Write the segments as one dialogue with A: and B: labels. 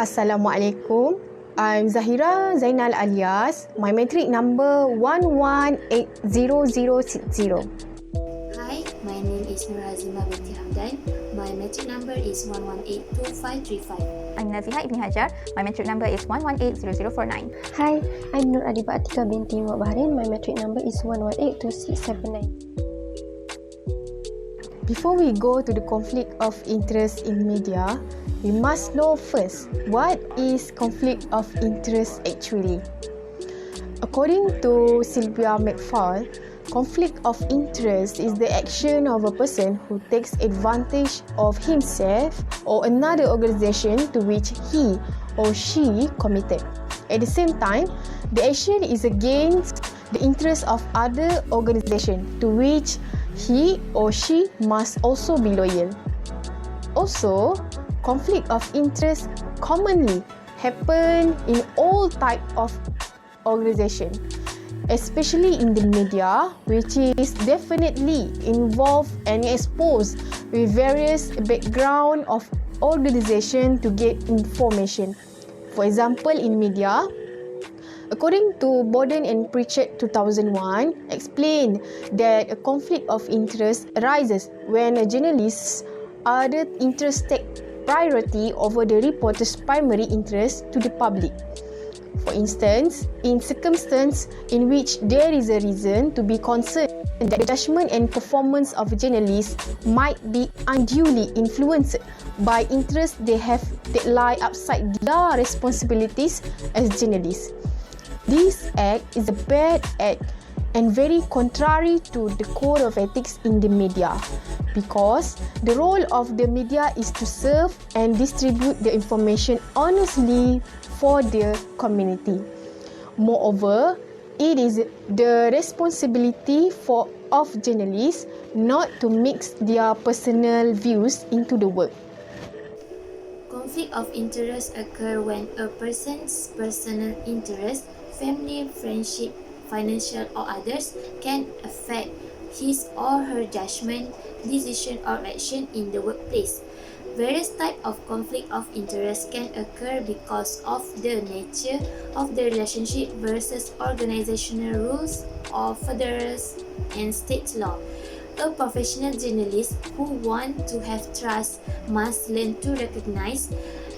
A: Assalamualaikum. I'm Zahirah Zainal Alias. My matric number 11800060.
B: Hi, my name is Nur Hazimah Hamedan. My matric number is 11825335.
C: I'm Nazihah Ibni Hajar. My matric number is 11800049.
D: Hi, I'm Nur Adiba Atika binti Bahrin. My matric number is 118279.
A: Before we go to the conflict of interest in media, we must know first, what is conflict of interest actually? According to Sylvia McFall, conflict of interest is the action of a person who takes advantage of himself or another organization to which he or she committed. At the same time, the action is against the interest of other organization to which he or she must also be loyal. Also, conflict of interest commonly happen in all types of organization, especially in the media, which is definitely involved and exposed with various background of organization to get information. For example, in media, according to Borden and Pritchett 2001, explained that a conflict of interest arises when a journalist's other interests take priority over the reporter's primary interest to the public. For instance, in circumstances in which there is a reason to be concerned that the judgment and performance of journalists might be unduly influenced by interests they have that lie outside their responsibilities as journalists. This act is a bad act and very contrary to the code of ethics in the media, because the role of the media is to serve and distribute the information honestly for the community. Moreover, it is the responsibility of journalists not to mix their personal views into the work.
B: Conflict of interest occur when a person's personal interest, family, friendship, financial or others can affect his or her judgment, decision or action in the workplace. Various types of conflict of interest can occur because of the nature of the relationship versus organizational rules of federal and state law. A professional journalist who wants to have trust must learn to recognize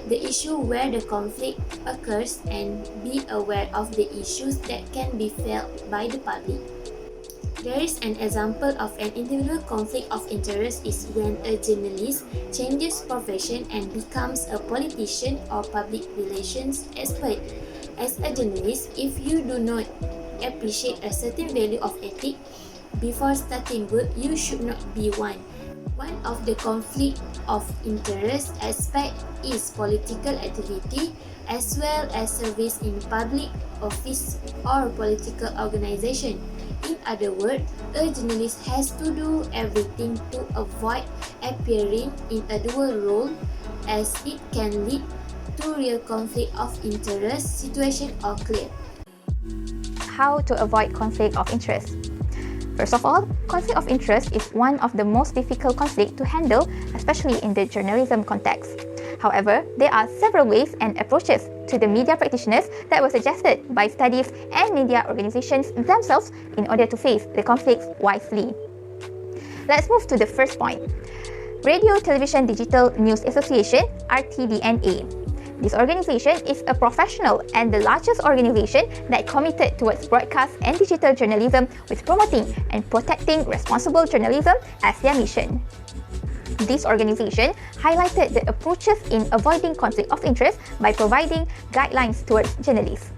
B: the issue where the conflict occurs and be aware of the issues that can be felt by the public. There is an example of an individual conflict of interest is when a journalist changes profession and becomes a politician or public relations expert. As a journalist, if you do not appreciate a certain value of ethics before starting work, you should not be one. One of the conflict of interest aspect is political activity as well as service in public office or political organization. In other words, a journalist has to do everything to avoid appearing in a dual role, as it can lead to real conflict of interest situation or clear.
C: How to avoid conflict of interest? First of all, conflict of interest is one of the most difficult conflicts to handle, especially in the journalism context. However, there are several ways and approaches to the media practitioners that were suggested by studies and media organizations themselves in order to face the conflicts wisely. Let's move to the first point. Radio, Television, Digital News Association, RTDNA. This organization is a professional and the largest organization that committed towards broadcast and digital journalism with promoting and protecting responsible journalism as their mission. This organization highlighted the approaches in avoiding conflict of interest by providing guidelines towards journalists.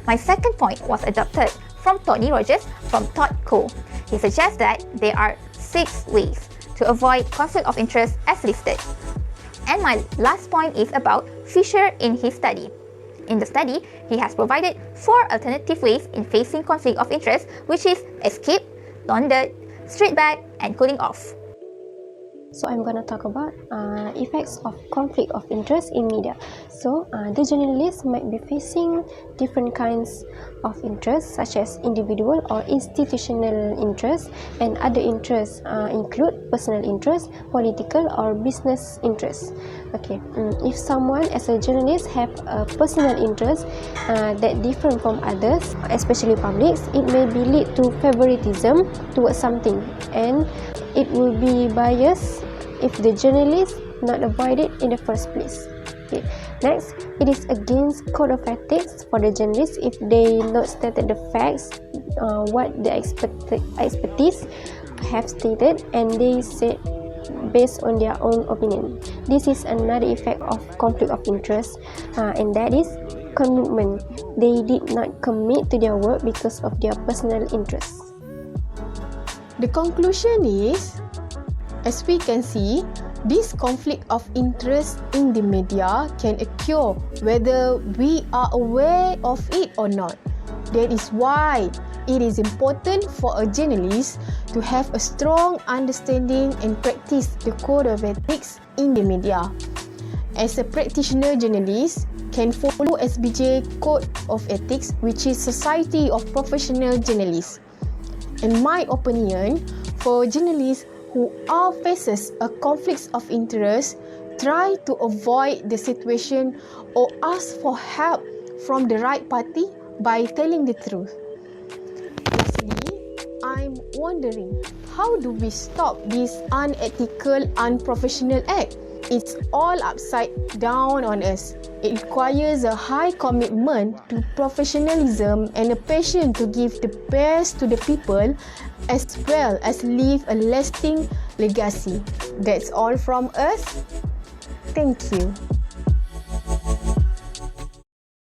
C: My second point was adopted from Tony Rogers from Todd Co. He suggests that there are 6 ways to avoid conflict of interest as listed. And my last point is about Fisher in his study. In the study, he has provided 4 alternative ways in facing conflict of interest, which is escape, laundered, straight back, and cooling off.
D: So I'm going to talk about effects of conflict of interest in media. So the journalist might be facing different kinds of interests, such as individual or institutional interests, and other interests include personal interests, political or business interests. Okay, if someone as a journalist have a personal interest that different from others, especially publics, it may be lead to favoritism towards something, and it will be biased if the journalist not avoided in the first place. Okay. Next, it is against code of ethics for the journalists if they not stated the facts, what the expertise have stated, and they said based on their own opinion. This is another effect of conflict of interest, and that is commitment. They did not commit to their work because of their personal interests.
A: The conclusion is, as we can see, this conflict of interest in the media can occur whether we are aware of it or not. That is why it is important for a journalist to have a strong understanding and practice the code of ethics in the media. As a practitioner journalist, can follow SBJ Code of Ethics, which is Society of Professional Journalists. In my opinion, for journalists who are faces a conflict of interest, try to avoid the situation or ask for help from the right party by telling the truth. Lastly, I'm wondering, how do we stop this unethical, unprofessional act? It's all upside down on us. It requires a high commitment to professionalism and a passion to give the best to the people as well as leave a lasting legacy. That's all from us. Thank you.